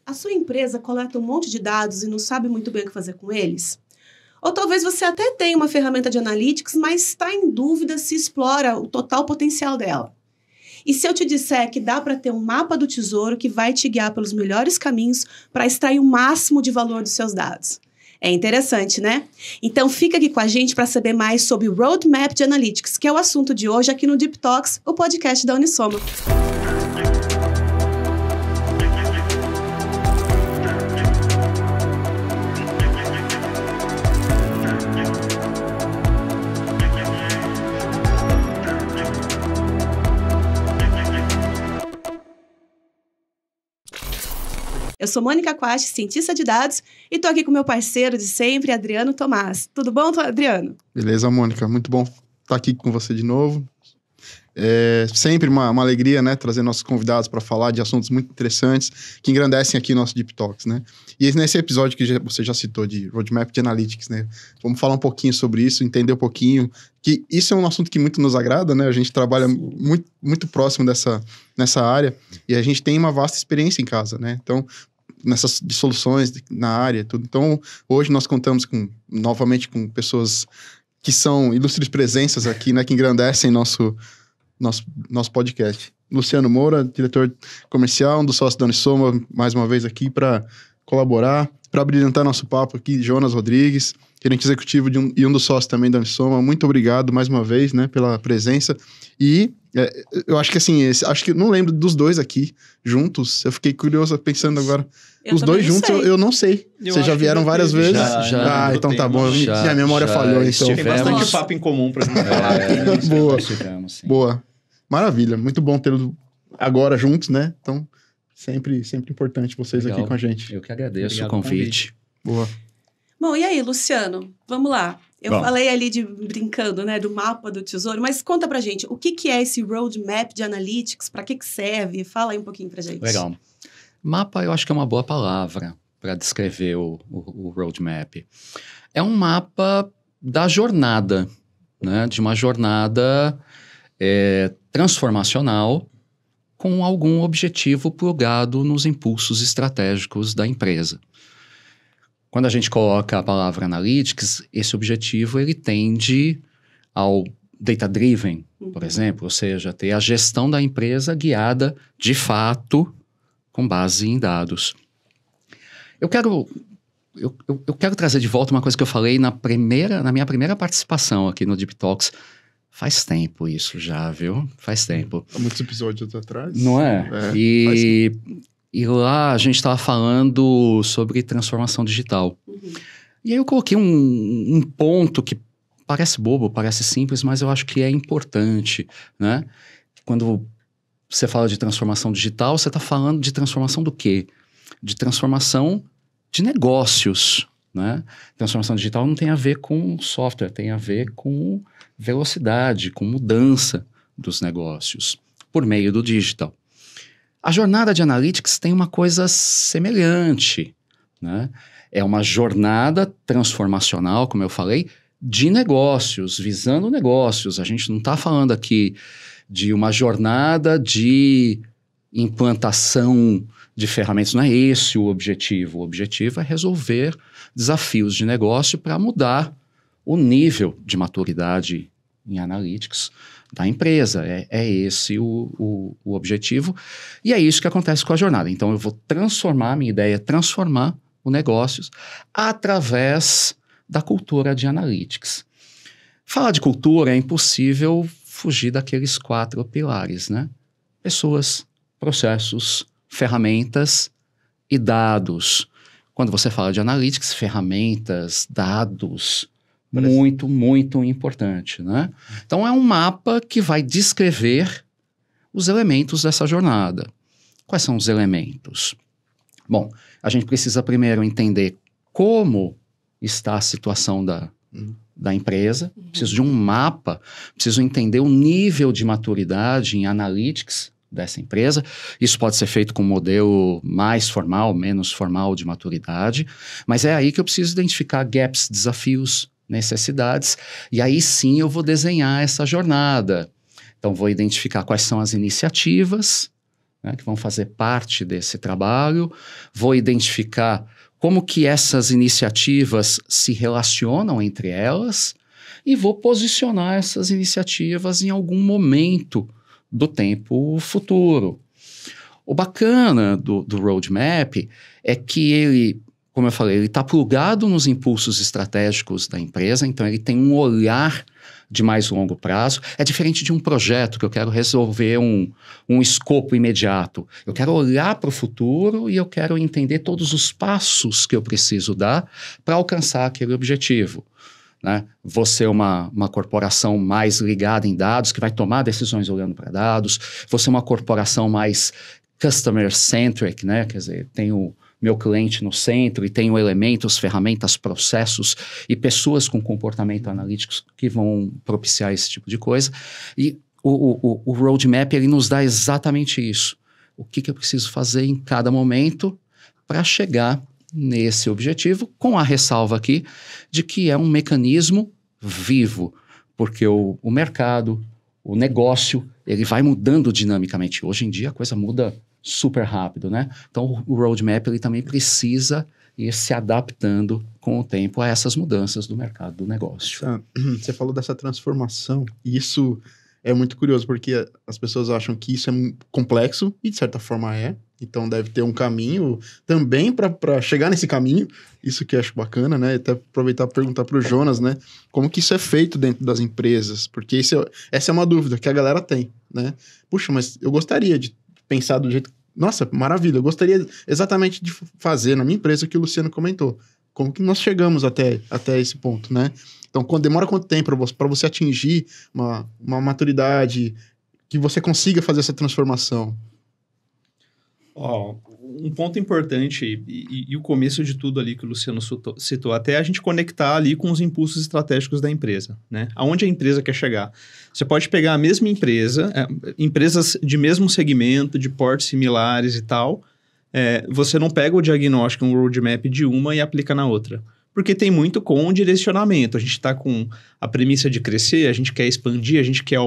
A sua empresa coleta um monte de dados e não sabe muito bem o que fazer com eles? Ou talvez você até tenha uma ferramenta de analytics, mas está em dúvida se explora o total potencial dela. E se eu te disser que dá para ter um mapa do tesouro que vai te guiar pelos melhores caminhos para extrair o máximo de valor dos seus dados? É interessante, né? Então fica aqui com a gente para saber mais sobre o Roadmap de Analytics, que é o assunto de hoje aqui no Deep Talks, o podcast da Unisoma. Eu sou Mônica Quast, cientista de dados, e estou aqui com meu parceiro de sempre, Adriano Tomás. Tudo bom, Adriano? Beleza, Mônica. Muito bom estar aqui com você de novo. É sempre uma alegria, né, trazer nossos convidados para falar de assuntos muito interessantes que engrandecem aqui nosso Deep Talks, né? E nesse episódio que você já citou de Roadmap de Analytics, né? Vamos falar um pouquinho sobre isso, entender um pouquinho, que isso é um assunto que muito nos agrada, né? A gente trabalha muito próximo nessa área e a gente tem uma vasta experiência em casa, né? Então, nessas de soluções na área, tudo. Então, hoje nós contamos novamente com pessoas que são ilustres presenças aqui, né? Que engrandecem nosso podcast. Luciano Moura, diretor comercial, um dos sócios da Unisoma, mais uma vez aqui para colaborar, para brilhantar nosso papo aqui, Jonas Rodrigues, gerente executivo e um dos sócios também da Unisoma. Muito obrigado mais uma vez, né, pela presença. E eu acho que assim, não lembro dos dois aqui juntos. Eu fiquei curioso pensando agora. Os dois juntos, eu não sei. Vocês já vieram várias vezes? Já. Então tá bom. Minha memória falhou, então. Tem bastante papo em comum pra gente falar. Boa. Boa. Maravilha. Muito bom tê-los agora juntos, né? Então, sempre importante vocês aqui com a gente. Eu que agradeço o convite. Boa. Bom, e aí, Luciano? Vamos lá. Eu falei ali brincando, né, do mapa do tesouro, mas conta pra gente, o que é esse Roadmap de Analytics? Pra que serve? Fala aí um pouquinho pra gente. Legal. Mapa eu acho que é uma boa palavra para descrever o Roadmap. É um mapa da jornada, né? De uma jornada transformacional com algum objetivo plugado nos impulsos estratégicos da empresa. Quando a gente coloca a palavra Analytics, esse objetivo ele tende ao data-driven, por exemplo, ou seja, ter a gestão da empresa guiada de fato com base em dados. Eu quero trazer de volta uma coisa que eu falei na minha primeira participação aqui no Deep Talks. Faz tempo isso já, viu? Faz tempo. Há muitos episódios atrás. Não é? E lá a gente estava falando sobre transformação digital. E aí eu coloquei um ponto que parece bobo, parece simples, mas eu acho que é importante, né? Quando você fala de transformação digital, você está falando de transformação do quê? De transformação de negócios, né? Transformação digital não tem a ver com software, tem a ver com velocidade, com mudança dos negócios por meio do digital. A jornada de Analytics tem uma coisa semelhante, né? É uma jornada transformacional, como eu falei, de negócios, visando negócios. A gente não está falando aqui de uma jornada de implantação de ferramentas. Não é esse o objetivo. O objetivo é resolver desafios de negócio para mudar o nível de maturidade em Analytics da empresa. É esse o objetivo. E é isso que acontece com a jornada. Então, eu vou minha ideia é transformar o negócios através da cultura de Analytics. Falar de cultura é impossível fugir daqueles 4 pilares, né? Pessoas, processos, ferramentas e dados. Quando você fala de Analytics, ferramentas, dados, muito importante, né? Então, é um mapa que vai descrever os elementos dessa jornada. Quais são os elementos? Bom, a gente precisa primeiro entender como está a situação da empresa, preciso de um mapa, preciso entender o nível de maturidade em Analytics dessa empresa. Isso pode ser feito com um modelo mais formal, menos formal de maturidade, mas é aí que eu preciso identificar gaps, desafios, necessidades, e aí sim eu vou desenhar essa jornada. Então, vou identificar quais são as iniciativas, né, que vão fazer parte desse trabalho, vou identificar como que essas iniciativas se relacionam entre elas e vou posicionar essas iniciativas em algum momento do tempo futuro. O bacana do roadmap é que ele, como eu falei, ele está plugado nos impulsos estratégicos da empresa, então ele tem um olhar de mais longo prazo. É diferente de um projeto que eu quero resolver um escopo imediato. Eu quero olhar para o futuro e eu quero entender todos os passos que eu preciso dar para alcançar aquele objetivo. Né? Vou ser uma corporação mais ligada em dados, que vai tomar decisões olhando para dados. Vou ser uma corporação mais customer-centric, né? Quer dizer, tenho meu cliente no centro e tenho elementos, ferramentas, processos e pessoas com comportamento analítico que vão propiciar esse tipo de coisa. E o roadmap, ele nos dá exatamente isso. O que eu preciso fazer em cada momento para chegar nesse objetivo, com a ressalva aqui de que é um mecanismo vivo, porque o mercado, o negócio, ele vai mudando dinamicamente. Hoje em dia a coisa muda super rápido, né? Então o roadmap ele também precisa ir se adaptando com o tempo a essas mudanças do mercado, do negócio. Você falou dessa transformação, e isso é muito curioso, porque as pessoas acham que isso é complexo, e de certa forma é. Então deve ter um caminho também para chegar nesse caminho. Isso que eu acho bacana, né? Até aproveitar para perguntar para o Jonas, né? Como que isso é feito dentro das empresas? Porque essa é uma dúvida que a galera tem, né? Puxa, mas eu gostaria de pensar do jeito... Nossa, maravilha, eu gostaria exatamente de fazer na minha empresa o que o Luciano comentou. Como que nós chegamos até esse ponto, né? Então, demora quanto tempo para você atingir uma maturidade que você consiga fazer essa transformação? Um ponto importante e o começo de tudo ali que o Luciano citou, até a gente conectar ali com os impulsos estratégicos da empresa, né? Aonde a empresa quer chegar. Você pode pegar a mesma empresa, empresas de mesmo segmento, de portes similares e tal, você não pega o diagnóstico, um roadmap de uma e aplica na outra. Porque tem muito com o direcionamento. A gente está com a premissa de crescer, a gente quer expandir, a gente quer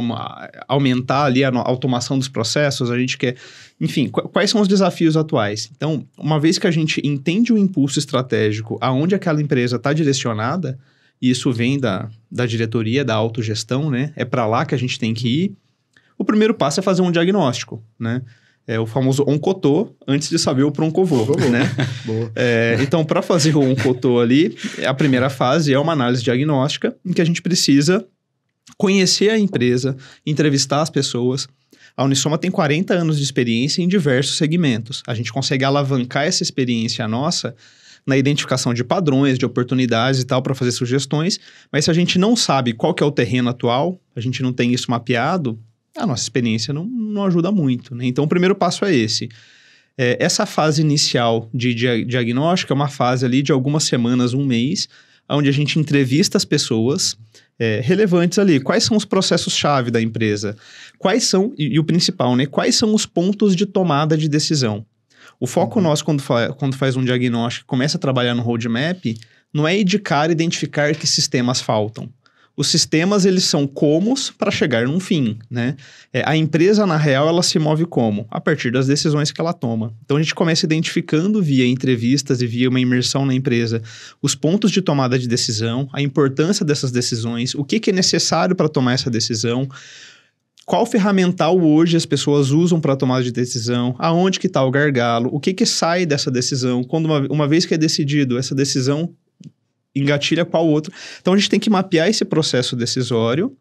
aumentar ali a automação dos processos, a gente quer... Enfim, quais são os desafios atuais? Então, uma vez que a gente entende o impulso estratégico, aonde aquela empresa está direcionada, e isso vem da diretoria, da autogestão, né? É para lá que a gente tem que ir. O primeiro passo é fazer um diagnóstico, né? É o famoso oncotô, antes de saber o proncovô, né? Boa. Então, para fazer o oncotô ali, a primeira fase é uma análise diagnóstica, em que a gente precisa conhecer a empresa, entrevistar as pessoas. A Unisoma tem 40 anos de experiência em diversos segmentos. A gente consegue alavancar essa experiência nossa na identificação de padrões, de oportunidades e tal, para fazer sugestões, mas se a gente não sabe qual que é o terreno atual, a gente não tem isso mapeado, a nossa experiência não ajuda muito, né? Então, o primeiro passo é esse. Essa fase inicial de diagnóstico é uma fase ali de algumas semanas, um mês, onde a gente entrevista as pessoas relevantes ali. Quais são os processos-chave da empresa? Quais são, e o principal, né? Quais são os pontos de tomada de decisão? O foco nosso, quando faz um diagnóstico, começa a trabalhar no roadmap, não é identificar que sistemas faltam. Os sistemas, eles são comos para chegar num fim, né? A empresa, na real, ela se move como? A partir das decisões que ela toma. Então, a gente começa identificando via entrevistas e via uma imersão na empresa os pontos de tomada de decisão, a importância dessas decisões, o que é necessário para tomar essa decisão, qual ferramental hoje as pessoas usam para tomada de decisão, aonde que está o gargalo, o que sai dessa decisão, quando uma vez que é decidido, essa decisão engatilha qual outro. Então, a gente tem que mapear esse processo decisório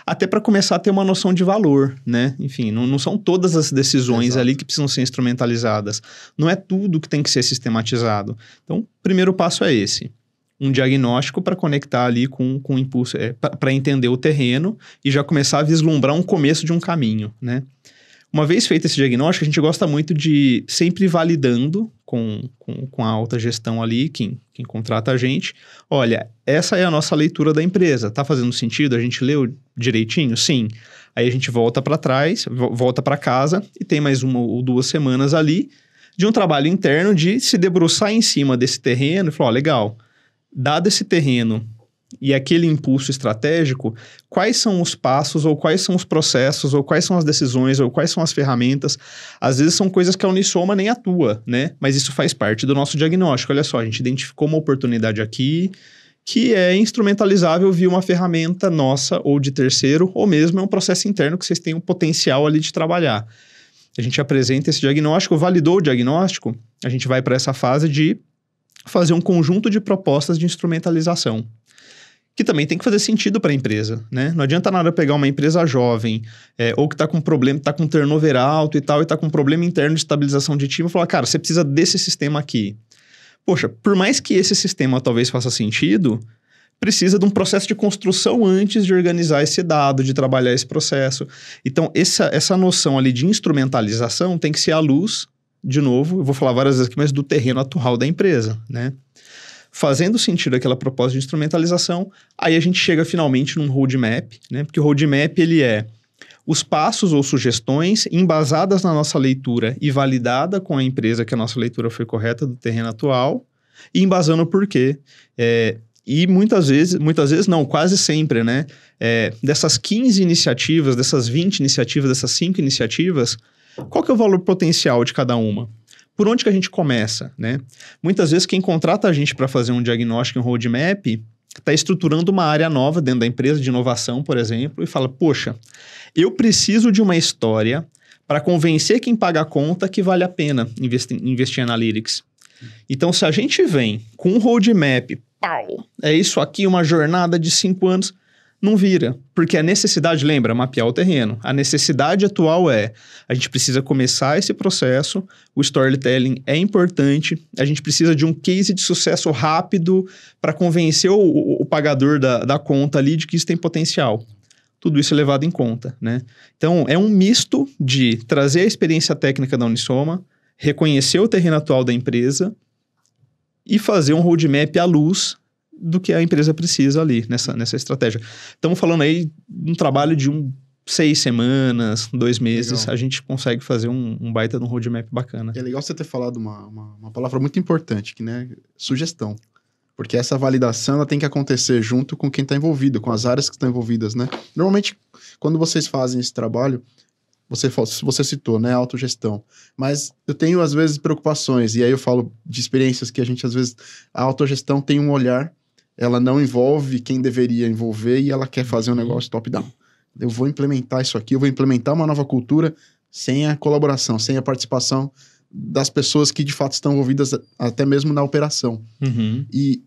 até para começar a ter uma noção de valor, né? Enfim, não são todas as decisões Exato. ali que precisam ser instrumentalizadas. Não é tudo que tem que ser sistematizado. Então, o primeiro passo é esse. Um diagnóstico para conectar ali com o impulso, para entender o terreno e já começar a vislumbrar um começo de um caminho, né? Uma vez feito esse diagnóstico, a gente gosta muito de sempre validando com a alta gestão ali, quem contrata a gente. Olha, essa é a nossa leitura da empresa. Tá fazendo sentido? A gente leu direitinho? Sim. Aí a gente volta para trás, volta para casa e tem mais 1 ou 2 semanas ali de um trabalho interno de se debruçar em cima desse terreno e falar, ó, legal, dado esse terreno e aquele impulso estratégico, quais são os passos, ou quais são os processos, ou quais são as decisões, ou quais são as ferramentas. Às vezes são coisas que a Unisoma nem atua, né? Mas isso faz parte do nosso diagnóstico. Olha só, a gente identificou uma oportunidade aqui que é instrumentalizável via uma ferramenta nossa ou de terceiro, ou mesmo é um processo interno que vocês têm um potencial ali de trabalhar. A gente apresenta esse diagnóstico, validou o diagnóstico, a gente vai para essa fase de fazer um conjunto de propostas de instrumentalização, que também tem que fazer sentido para a empresa, né? Não adianta nada pegar uma empresa jovem, ou que está com problema, está com turnover alto e tal, e está com problema interno de estabilização de time, e falar, cara, você precisa desse sistema aqui. Poxa, por mais que esse sistema talvez faça sentido, precisa de um processo de construção antes de organizar esse dado, de trabalhar esse processo. Então, essa noção ali de instrumentalização tem que ser à luz, de novo, eu vou falar várias vezes aqui, mas do terreno atual da empresa, né? Fazendo sentido aquela proposta de instrumentalização, aí a gente chega finalmente num roadmap, né? Porque o roadmap, ele é os passos ou sugestões embasadas na nossa leitura e validada com a empresa que a nossa leitura foi correta do terreno atual, e embasando o porquê. E muitas vezes não, quase sempre, né? Dessas 15 iniciativas, dessas 20 iniciativas, dessas 5 iniciativas, qual que é o valor potencial de cada uma? Por onde que a gente começa, né? Muitas vezes quem contrata a gente para fazer um diagnóstico em um roadmap está estruturando uma área nova dentro da empresa de inovação, por exemplo, e fala, poxa, eu preciso de uma história para convencer quem paga a conta que vale a pena investir em Analytics. Então, se a gente vem com um roadmap, pau, é isso aqui, uma jornada de 5 anos, não vira. Porque a necessidade, lembra, mapear o terreno. A necessidade atual a gente precisa começar esse processo, o storytelling é importante, a gente precisa de um case de sucesso rápido para convencer o pagador da conta ali de que isso tem potencial. Tudo isso é levado em conta, né? Então, é um misto de trazer a experiência técnica da Unisoma, reconhecer o terreno atual da empresa e fazer um roadmap à luz do que a empresa precisa ali nessa estratégia. Estamos falando aí de um trabalho de 6 semanas, 2 meses, legal. A gente consegue fazer um baita de um roadmap bacana. É legal você ter falado uma palavra muito importante, que, né, sugestão. Porque essa validação ela tem que acontecer junto com quem está envolvido, com as áreas que estão envolvidas, né? Normalmente, quando vocês fazem esse trabalho, você citou, né, autogestão. Mas eu tenho, às vezes, preocupações, e aí eu falo de experiências que a gente, às vezes, a autogestão tem um olhar, ela não envolve quem deveria envolver e ela quer fazer um negócio top-down. Eu vou implementar isso aqui, eu vou implementar uma nova cultura sem a colaboração, sem a participação das pessoas que de fato estão envolvidas até mesmo na operação. Uhum. E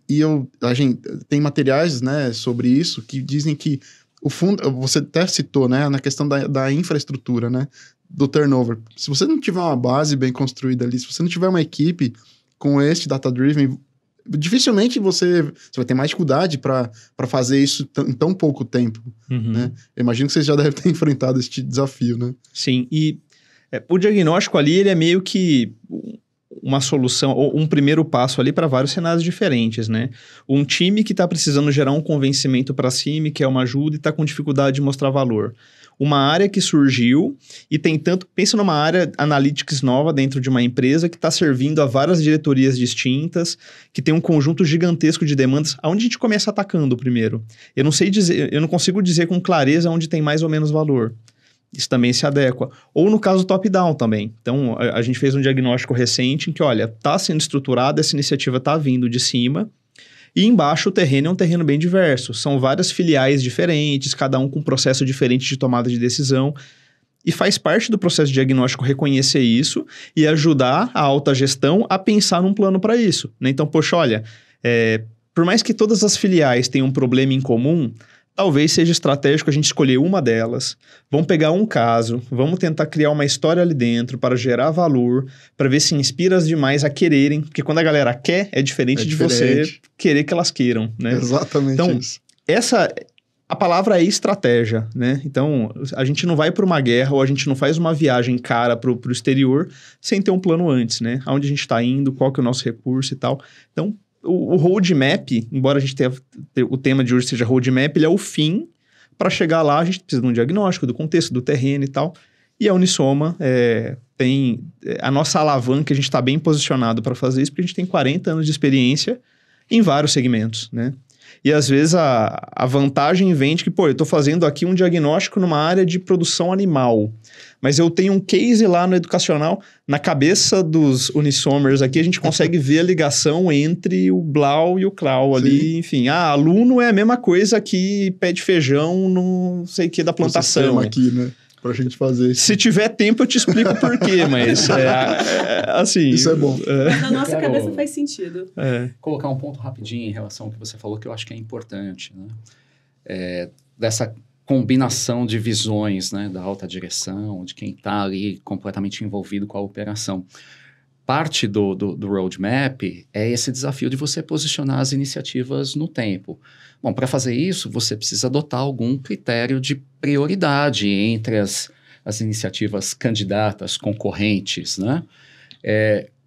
a gente tem materiais, né, sobre isso que dizem que o fundo, você até citou, né, na questão da infraestrutura, né, do turnover. Se você não tiver uma base bem construída ali, se você não tiver uma equipe com este data-driven, dificilmente você vai ter mais dificuldade para fazer isso em tão pouco tempo, uhum. né? Eu imagino que vocês já devem ter enfrentado esse desafio, né? Sim, e o diagnóstico ali, ele é meio que uma solução, ou um primeiro passo ali para vários cenários diferentes, né? Um time que está precisando gerar um convencimento para cima, que é uma ajuda e está com dificuldade de mostrar valor. Uma área que surgiu e tem tanto... Pensa numa área analytics nova dentro de uma empresa que está servindo a várias diretorias distintas, que tem um conjunto gigantesco de demandas. Aonde a gente começa atacando primeiro? Eu não consigo dizer com clareza onde tem mais ou menos valor. Isso também se adequa. Ou no caso top-down também. Então, a gente fez um diagnóstico recente em que, olha, está sendo estruturada, essa iniciativa está vindo de cima, e embaixo o terreno é um terreno bem diverso. São várias filiais diferentes, cada um com um processo diferente de tomada de decisão. E faz parte do processo de diagnóstico reconhecer isso e ajudar a alta gestão a pensar num plano para isso, né? Então, poxa, olha, por mais que todas as filiais tenham um problema em comum, talvez seja estratégico a gente escolher uma delas, vamos pegar um caso, vamos tentar criar uma história ali dentro para gerar valor, para ver se inspira as demais a quererem, porque quando a galera quer, é diferente de você querer que elas queiram, né? Exatamente então, isso. A palavra é estratégia, né? Então, a gente não vai para uma guerra ou a gente não faz uma viagem cara para o exterior sem ter um plano antes, né? Aonde a gente está indo, qual que é o nosso recurso e tal. Então, o roadmap, embora a gente tenha o tema de hoje seja roadmap, ele é o fim. Para chegar lá, a gente precisa de um diagnóstico do contexto, do terreno e tal. E a Unisoma tem a nossa alavanca, a gente está bem posicionado para fazer isso, porque a gente tem 40 anos de experiência em vários segmentos, né? E às vezes a vantagem vem de que, pô, eu estou fazendo aqui um diagnóstico numa área de produção animal, mas eu tenho um case lá no educacional. Na cabeça dos Unisomers aqui, a gente consegue ver a ligação entre o Blau e o Clau ali. Enfim, aluno é a mesma coisa que pé de feijão no sei que da plantação. Aqui, né? Pra gente fazer isso. Se tiver tempo, eu te explico por quê, mas assim... Isso é bom. Mas na nossa cabeça faz sentido. Colocar um ponto rapidinho em relação ao que você falou, que eu acho que é importante, né? Dessa combinação de visões, né? Da alta direção, de quem está ali completamente envolvido com a operação. Parte do roadmap é esse desafio de você posicionar as iniciativas no tempo. Bom, para fazer isso, você precisa adotar algum critério de prioridade entre as iniciativas candidatas, concorrentes, né?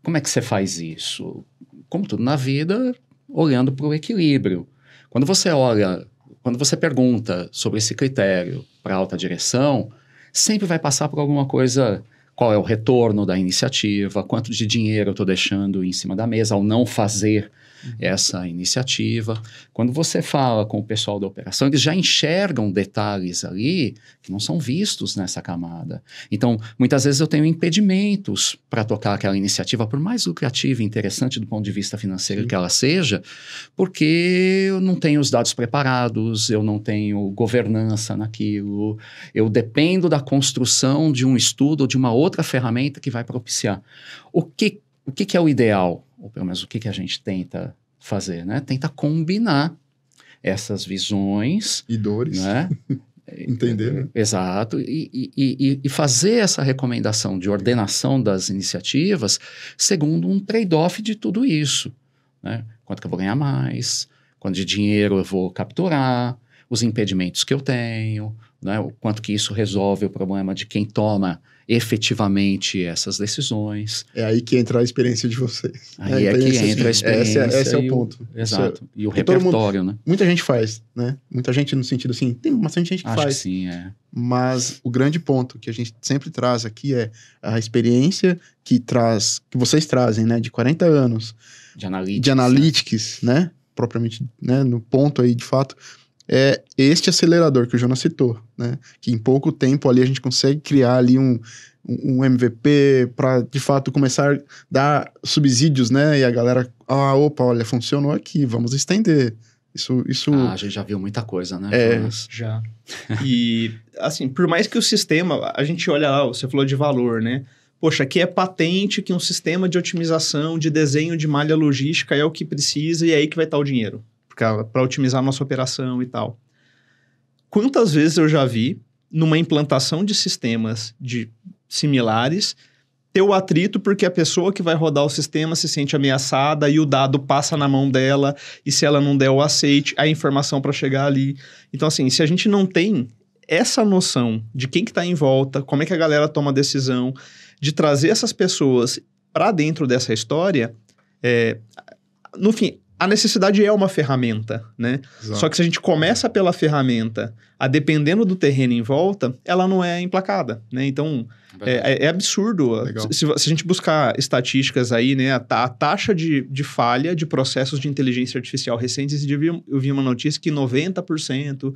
Como é que você faz isso? Como tudo na vida, olhando para o equilíbrio. Quando você pergunta sobre esse critério para alta direção, sempre vai passar por alguma coisa... Qual é o retorno da iniciativa, quanto de dinheiro eu estou deixando em cima da mesa ao não fazer essa iniciativa. Quando você fala com o pessoal da operação, eles já enxergam detalhes ali que não são vistos nessa camada. Então, muitas vezes eu tenho impedimentos para tocar aquela iniciativa, por mais lucrativa e interessante do ponto de vista financeiro que ela seja, porque eu não tenho os dados preparados, eu não tenho governança naquilo, eu dependo da construção de um estudo ou de uma outra ferramenta que vai propiciar. O que é o ideal? Ou pelo menos o que a gente tenta fazer, né? Tenta combinar essas visões... E dores. Né? Entender, né? Exato. E fazer essa recomendação de ordenação das iniciativas segundo um trade-off de tudo isso, né? Quanto que eu vou ganhar mais, quanto de dinheiro eu vou capturar, os impedimentos que eu tenho, né? O quanto que isso resolve o problema de quem toma efetivamente essas decisões. É aí que entra a experiência de vocês. Aí é que entra a experiência. Esse é o ponto. Exato. E o repertório, né? Muita gente faz, né? Muita gente no sentido assim, tem bastante gente que faz. Acho que sim, Mas o grande ponto que a gente sempre traz aqui é a experiência que vocês trazem, né? De 40 anos. De analytics. De analytics, né? Propriamente, né? No ponto aí, de fato. É este acelerador que o Jonas citou, né? Que em pouco tempo ali a gente consegue criar ali um MVP para, de fato, começar a dar subsídios, né? E a galera, opa, olha, funcionou aqui, vamos estender. Isso... a gente já viu muita coisa, né? Já. E, assim, por mais que o sistema, a gente olha lá, você falou de valor, né? Poxa, aqui é patente que um sistema de otimização, de desenho de malha logística é o que precisa e é aí que vai estar o dinheiro. Para otimizar a nossa operação e tal. Quantas vezes eu já vi, numa implantação de sistemas similares, ter o atrito porque a pessoa que vai rodar o sistema se sente ameaçada e o dado passa na mão dela, e se ela não der o aceite, a informação para chegar ali. Então, assim, se a gente não tem essa noção de quem que está em volta, como é que a galera toma a decisão, de trazer essas pessoas para dentro dessa história, no fim... A necessidade é uma ferramenta, né? Exato. Só que se a gente começa pela ferramenta, dependendo do terreno em volta, ela não é emplacada, né? Então, é absurdo. Se a gente buscar estatísticas aí, né? A taxa de falha de processos de inteligência artificial recentes, eu vi uma notícia que 90%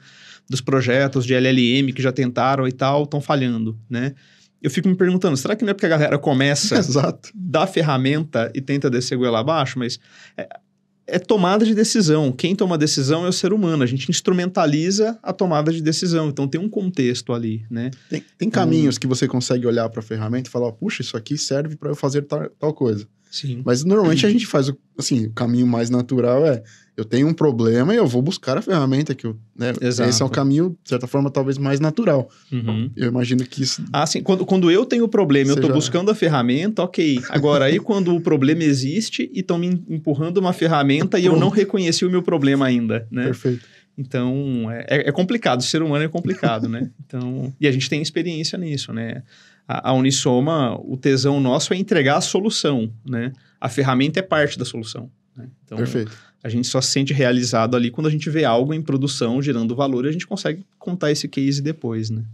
dos projetos de LLM que já tentaram e tal estão falhando, né? Eu fico me perguntando, será que não é porque a galera começa da ferramenta e tenta descer goela abaixo? Mas... É tomada de decisão. Quem toma a decisão é o ser humano. A gente instrumentaliza a tomada de decisão. Então, tem um contexto ali, né? Tem caminhos que você consegue olhar para a ferramenta e falar, puxa, isso aqui serve para eu fazer tal coisa. Sim. Mas, normalmente, a gente faz, o caminho mais natural eu tenho um problema e eu vou buscar a ferramenta que eu... Né? Exato. Esse é o caminho, de certa forma, talvez mais natural. Uhum. Eu imagino que isso... Sim. Quando eu tenho o problema, eu estou buscando a ferramenta, ok. Agora, aí quando o problema existe e estão me empurrando uma ferramenta e eu não reconheci o meu problema ainda, né? Perfeito. Então, é complicado. O ser humano é complicado, né? Então, e a gente tem experiência nisso, né? A Unisoma, o tesão nosso é entregar a solução, né? A ferramenta é parte da solução, né? Então, perfeito. A gente só se sente realizado ali quando a gente vê algo em produção gerando valor e a gente consegue contar esse case depois, né?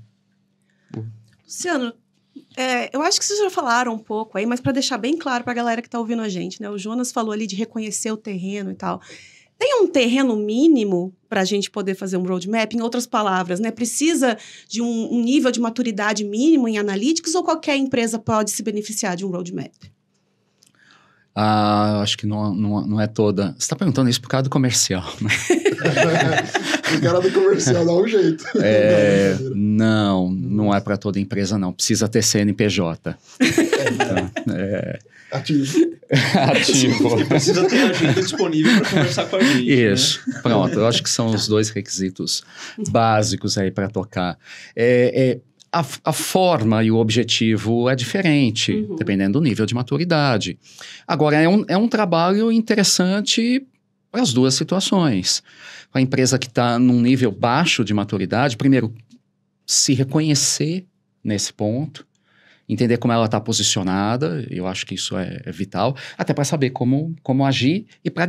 Luciano, eu acho que vocês já falaram um pouco aí, mas para deixar bem claro para a galera que está ouvindo a gente, né? O Jonas falou ali de reconhecer o terreno e tal. Tem um terreno mínimo para a gente poder fazer um roadmap? Em outras palavras, né? Precisa de um nível de maturidade mínimo em analytics ou qualquer empresa pode se beneficiar de um roadmap? Acho que não é toda. Você está perguntando isso por causa do comercial, né? O cara do comercial dá um jeito. Não é para toda empresa, não. Precisa ter CNPJ. Ativo. Ativo. E precisa ter a agenda disponível para conversar com a gente. Isso. Né? Pronto. Eu acho que são os 2 requisitos básicos aí para tocar. A forma e o objetivo é diferente, dependendo do nível de maturidade. Agora, é um trabalho interessante para as 2 situações. Para a empresa que está num nível baixo de maturidade, primeiro, se reconhecer nesse ponto, entender como ela está posicionada, eu acho que isso é vital, até para saber como agir e para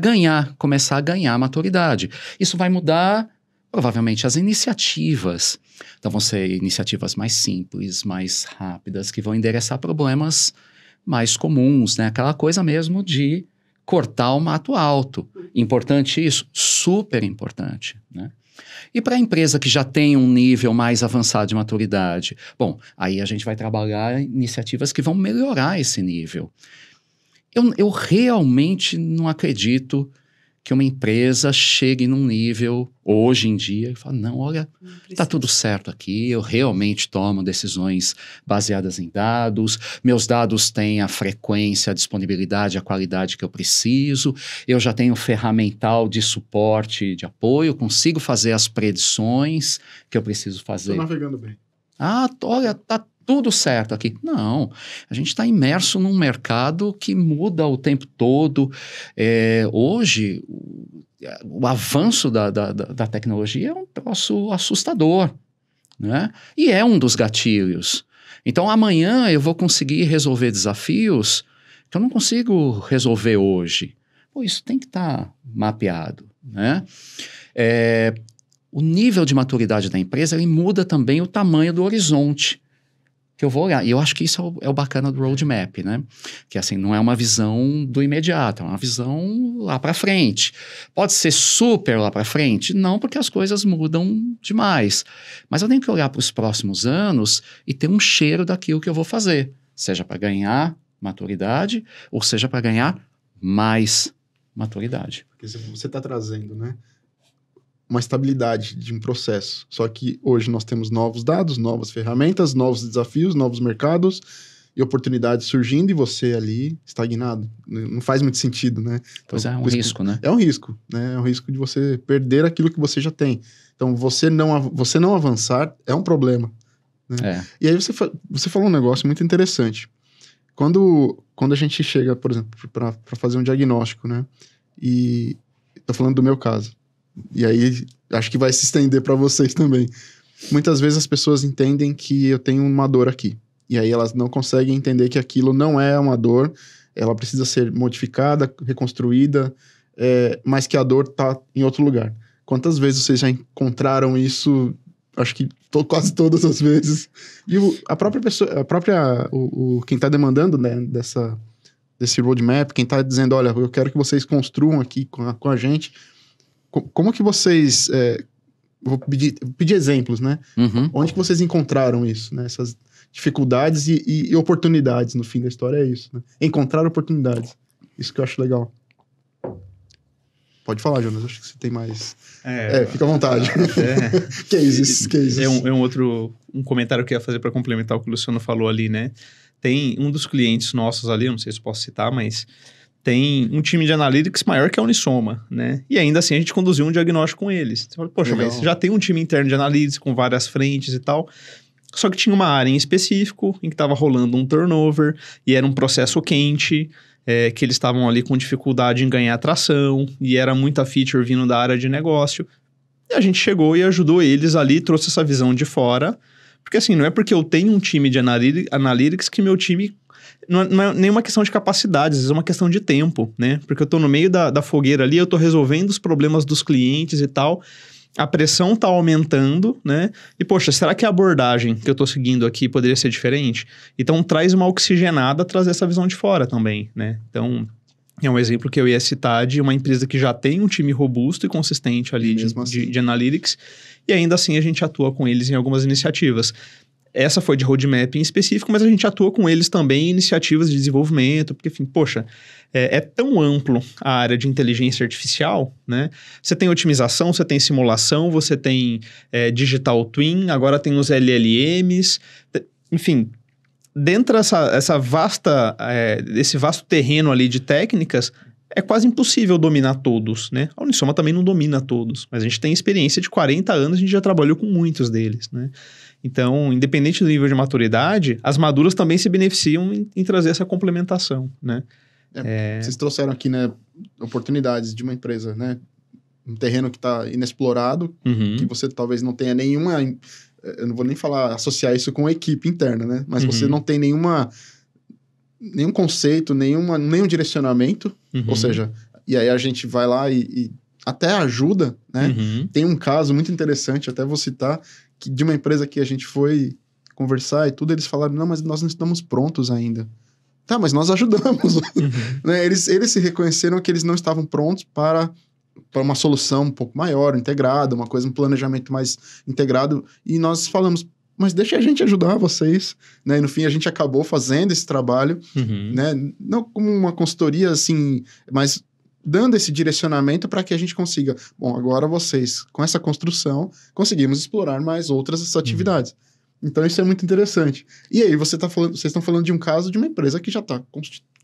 começar a ganhar maturidade. Isso vai mudar, provavelmente, as iniciativas. Então, vão ser iniciativas mais simples, mais rápidas, que vão endereçar problemas mais comuns, né? Aquela coisa mesmo de cortar o mato alto. Importante isso? Super importante, né? E para a empresa que já tem um nível mais avançado de maturidade? Bom, aí a gente vai trabalhar iniciativas que vão melhorar esse nível. Eu realmente não acredito que uma empresa chegue num nível, hoje em dia, e fala, não, olha, está tudo certo aqui, eu realmente tomo decisões baseadas em dados, meus dados têm a frequência, a disponibilidade, a qualidade que eu preciso, eu já tenho ferramental de suporte, de apoio, consigo fazer as predições que eu preciso fazer. Estou navegando bem. Olha, está tudo certo aqui. Não, a gente está imerso num mercado que muda o tempo todo. Hoje, o avanço da tecnologia é um troço assustador, né? E é um dos gatilhos. Então, amanhã eu vou conseguir resolver desafios que eu não consigo resolver hoje. Pô, isso tem que estar mapeado, né? O nível de maturidade da empresa, ele muda também o tamanho do horizonte que eu vou olhar. E eu acho que isso é o bacana do roadmap, né? Que assim, não é uma visão do imediato, é uma visão lá para frente. Pode ser super lá para frente? Não, porque as coisas mudam demais. Mas eu tenho que olhar para os próximos anos e ter um cheiro daquilo que eu vou fazer. Seja para ganhar maturidade ou seja para ganhar mais maturidade. Porque você está trazendo, né? Uma estabilidade de um processo. Só que hoje nós temos novos dados, novas ferramentas, novos desafios, novos mercados e oportunidades surgindo e você ali estagnado. Não faz muito sentido, né? Pois então, é um risco, né? É um risco, né? É um risco de você perder aquilo que você já tem. Então, você não avançar é um problema. Né? E aí você falou um negócio muito interessante. Quando a gente chega, por exemplo, para fazer um diagnóstico, né? E tô falando do meu caso. E aí, acho que vai se estender para vocês também. Muitas vezes as pessoas entendem que eu tenho uma dor aqui. E aí elas não conseguem entender que aquilo não é uma dor. Ela precisa ser modificada, reconstruída, mas que a dor está em outro lugar. Quantas vezes vocês já encontraram isso? Acho que quase todas as vezes. E a própria pessoa, quem está demandando, né, desse roadmap, quem está dizendo, olha, eu quero que vocês construam aqui com a gente... Como que vocês... vou pedir exemplos, né? Onde que vocês encontraram isso, né? Essas dificuldades e oportunidades, no fim da história, é isso, né? Encontrar oportunidades. Isso que eu acho legal. Pode falar, Jonas. Acho que você tem mais... fica à vontade. Cases. É um comentário que eu ia fazer para complementar o que o Luciano falou ali, né? Tem um dos clientes nossos ali, eu não sei se posso citar, mas... tem um time de analytics maior que a Unisoma, né? E ainda assim a gente conduziu um diagnóstico com eles. Você fala, poxa, legal. Mas já tem um time interno de analytics com várias frentes e tal. Só que tinha uma área em específico em que estava rolando um turnover e era um processo quente, que eles estavam ali com dificuldade em ganhar atração e era muita feature vindo da área de negócio. E a gente chegou e ajudou eles ali, trouxe essa visão de fora. Porque assim, não é porque eu tenho um time de analytics que meu time... Não é nenhuma questão de capacidade, às vezes é uma questão de tempo, né? Porque eu tô no meio da fogueira ali, eu tô resolvendo os problemas dos clientes e tal, a pressão tá aumentando, né? E, poxa, será que a abordagem que eu tô seguindo aqui poderia ser diferente? Então, traz uma oxigenada, trazer essa visão de fora também, né? Então, É um exemplo que eu ia citar de uma empresa que já tem um time robusto e consistente ali Mesmo assim. de analytics, e ainda assim a gente atua com eles em algumas iniciativas. Essa foi de roadmap em específico, mas a gente atua com eles também em iniciativas de desenvolvimento, porque, enfim, poxa, é tão amplo a área de inteligência artificial, né? Você tem otimização, você tem simulação, você tem digital twin, agora tem os LLMs, enfim, dentro desse vasto terreno ali de técnicas, é quase impossível dominar todos, né? A Unisoma também não domina todos, mas a gente tem experiência de 40 anos, a gente já trabalhou com muitos deles, né? Então, independente do nível de maturidade, as maduras também se beneficiam em trazer essa complementação, né? Vocês trouxeram aqui, né, oportunidades de uma empresa, né? Um terreno que está inexplorado, que você talvez não tenha nenhuma... Eu não vou nem associar isso com a equipe interna, né? Mas você não tem nenhum conceito, nenhum direcionamento. Ou seja, e aí a gente vai lá e até ajuda, né? Tem um caso muito interessante, até vou citar, de uma empresa que a gente foi conversar e tudo, eles falaram, não, mas nós não estamos prontos ainda. Tá, mas nós ajudamos. Né? Eles se reconheceram que eles não estavam prontos para uma solução um pouco maior, integrada, um planejamento mais integrado, e nós falamos, mas deixa a gente ajudar vocês, né? E no fim a gente acabou fazendo esse trabalho, né? Não como uma consultoria assim, mas dando esse direcionamento para que a gente consiga, bom, agora vocês, com essa construção, conseguimos explorar mais outras atividades. Então isso é muito interessante. E aí vocês estão falando de um caso de uma empresa que já está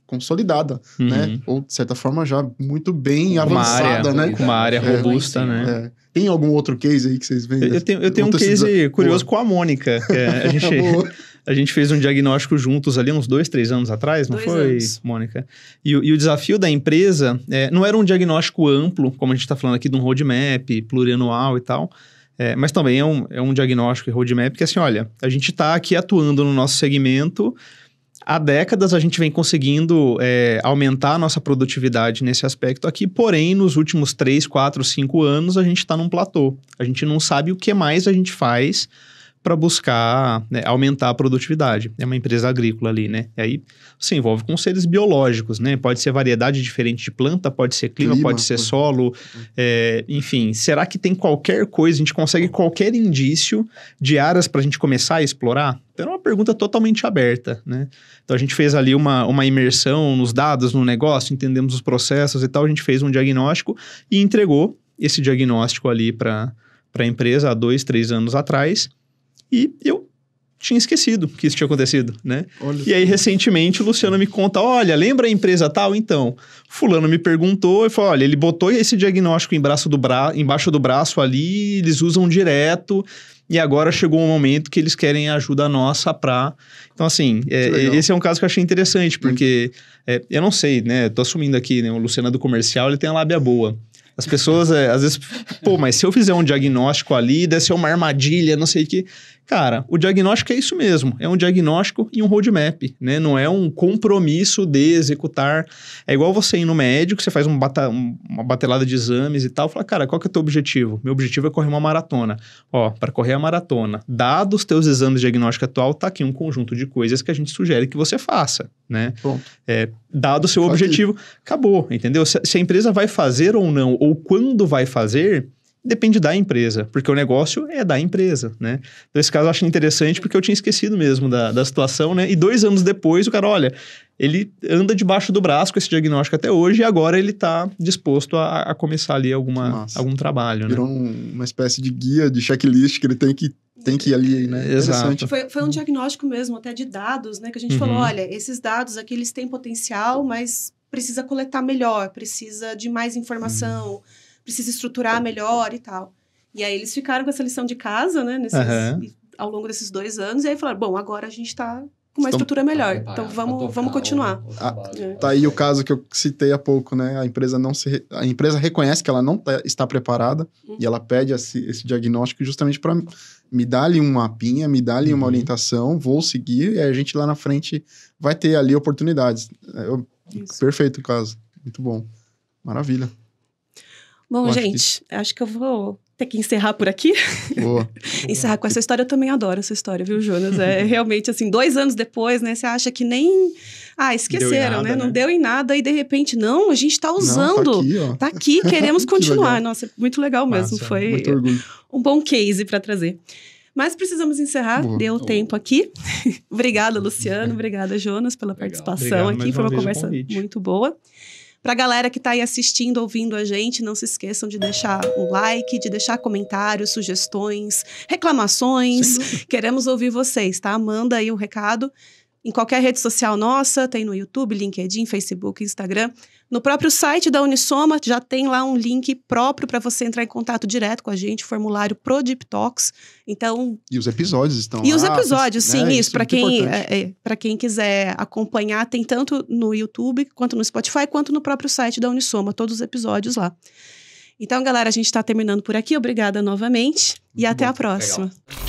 consolidada, né? Ou, de certa forma, já muito bem avançada, né? Com uma área robusta, né? Tem algum outro case aí que vocês veem? Eu tenho um case curioso com a Mônica. Que a gente fez um diagnóstico juntos ali uns 2-3 anos atrás, não foi, Mônica? E o desafio da empresa não era um diagnóstico amplo, como a gente está falando aqui de um roadmap plurianual e tal, mas também é um diagnóstico e roadmap que, assim, olha, a gente está aqui atuando no nosso segmento. Há décadas a gente vem conseguindo aumentar a nossa produtividade nesse aspecto aqui, porém, nos últimos 3, 4, 5 anos, a gente está num platô. A gente não sabe o que mais a gente faz para buscar aumentar a produtividade. É uma empresa agrícola ali, né? E aí se envolve com seres biológicos, né? Pode ser variedade diferente de planta, pode ser clima pode ser solo, enfim. Será que tem qualquer coisa, a gente consegue qualquer indício de áreas para a gente começar a explorar? Era uma pergunta totalmente aberta, né? Então a gente fez ali uma imersão nos dados, no negócio, entendemos os processos e tal, a gente fez um diagnóstico e entregou esse diagnóstico ali para a empresa há 2, 3 anos atrás. E eu tinha esquecido que isso tinha acontecido, né? E aí, recentemente, o Luciano me conta, olha, lembra a empresa tal? Então, fulano me perguntou e falou, olha, ele botou esse diagnóstico embaixo do braço ali, eles usam direto, e agora chegou um momento que eles querem ajuda nossa para... Então, assim, esse é um caso que eu achei interessante, porque eu não sei, né? Tô assumindo aqui, né? O Luciano é do comercial, ele tem a lábia boa. As pessoas, às vezes, mas se eu fizer um diagnóstico ali, deve ser uma armadilha, não sei o que. Cara, o diagnóstico é isso mesmo. É um diagnóstico e um roadmap, né? Não é um compromisso de executar. É igual você ir no médico, você faz uma batelada de exames e tal. Fala, cara, qual que é o teu objetivo? Meu objetivo é correr uma maratona. Ó, para correr a maratona, dados os teus exames de diagnóstico atual, tá aqui um conjunto de coisas que a gente sugere que você faça, né? Dado o seu objetivo, acabou, entendeu? Se a empresa vai fazer ou não, ou quando vai fazer... Depende da empresa, porque o negócio é da empresa, né? Então, esse caso eu acho interessante porque eu tinha esquecido mesmo da situação, né? E 2 anos depois, o cara, olha, ele anda debaixo do braço com esse diagnóstico até hoje e agora ele está disposto a começar ali algum trabalho, Virou, né? Uma espécie de guia, de checklist que ele tem que ir ali, né? Exato. Foi um diagnóstico mesmo, até de dados, né? Que a gente falou, olha, esses dados aqui, eles têm potencial, mas precisa coletar melhor, precisa de mais informação, precisa estruturar melhor e tal. E aí eles ficaram com essa lição de casa, né? Ao longo desses 2 anos, e aí falaram, bom, agora a gente está com uma estrutura melhor, então vamos continuar. Tá aí o caso que eu citei há pouco, né? A empresa reconhece que ela não está preparada e ela pede esse diagnóstico justamente para me dar ali um mapinha, me dar ali uma orientação, vou seguir e a gente lá na frente vai ter ali oportunidades. Perfeito o caso, muito bom, maravilha. Bom, gente, acho que eu vou ter que encerrar por aqui. Boa. Encerrar com essa história, eu também adoro essa história, viu, Jonas? É realmente, assim, 2 anos depois, né? Você acha que nem... esqueceram, nada, né? Não deu em nada e, de repente, não, a gente tá Não, usando. tá aqui, ó. Tá aqui, queremos Que continuar. legal. Nossa, muito legal mesmo. Massa, Foi Muito orgulho. um bom case para trazer. Mas precisamos encerrar, Boa. deu tempo aqui. Obrigada, Luciano. Obrigada, Jonas, pela participação Obrigado aqui. mais Foi uma uma vez o conversa convite. muito boa. Pra galera que tá aí assistindo, ouvindo a gente, não se esqueçam de deixar um like, de deixar comentários, sugestões, reclamações. Queremos ouvir vocês, tá? Manda aí o recado. Em qualquer rede social nossa, tem no YouTube, LinkedIn, Facebook, Instagram. No próprio site da Unisoma, já tem lá um link próprio para você entrar em contato direto com a gente, formulário pro Deep Talks. Então... E os episódios estão E lá. os episódios, sim, isso. é muito Para quem quiser acompanhar, tem tanto no YouTube, quanto no Spotify, quanto no próprio site da Unisoma, todos os episódios lá. Então, galera, a gente está terminando por aqui. Obrigada novamente e até a próxima. Legal.